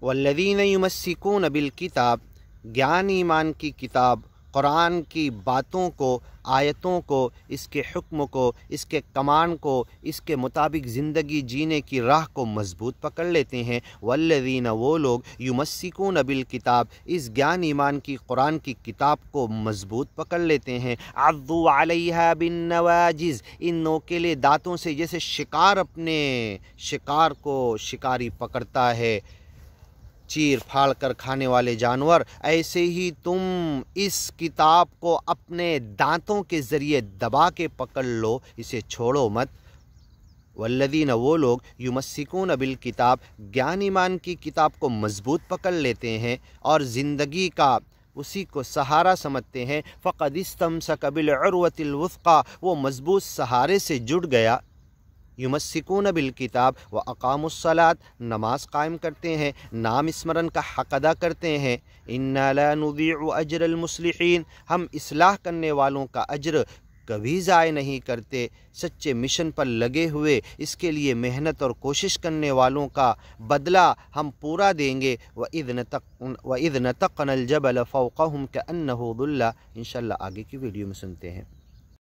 वल्लज़ीन युमस्सिकून bill किताब, ज्ञान ईमान की किताब कुरान की बातों को, आयतों को, इसके हुक्म को, इसके कमान को, इसके मुताबिक ज़िंदगी जीने की राह को मजबूत पकड़ लेते हैं। वल्लज़ीन, वो लोग, युमस्सिकून बिल किताब, इस ज्ञान ईमान की कुरान की किताब को मजबूत पकड़ लेते हैं। अद्दू अलैहा बिन्नवाजिज़, इन नोकेले दांतों से, जैसे शिकार अपने शिकार को शिकारी पकड़ता है चीर फाड़ कर खाने वाले जानवर, ऐसे ही तुम इस किताब को अपने दांतों के ज़रिए दबा के पकड़ लो, इसे छोड़ो मत। वल्लज़ीन, वो लोग, युमस्सिकून बिल किताब, ज्ञान ईमान की किताब को मजबूत पकड़ लेते हैं और ज़िंदगी का उसी को सहारा समझते हैं। फ़क़द इस्तमसक बिल उर्वतिल वुस्क़ा, वो मजबूत सहारे से जुड़ गया। युमस्सिकून बिल किताब व अक़ामुस्सलात, नमाज कायम करते हैं, नाम स्मरण का हक़ अदा करते हैं। इन्ना ला नुज़ीअु अज्रल मुस्लिहीन, हम इस्लाह करने वालों का अज्र कभी ज़ाय नहीं करते। सच्चे मिशन पर लगे हुए, इसके लिए मेहनत और कोशिश करने वालों का बदला हम पूरा देंगे। वइज़ नतक़नल जबल फ़ौक़हुम कअन्नहु ज़ुल्ला। इंशाअल्लाह आगे की वीडियो में सुनते हैं।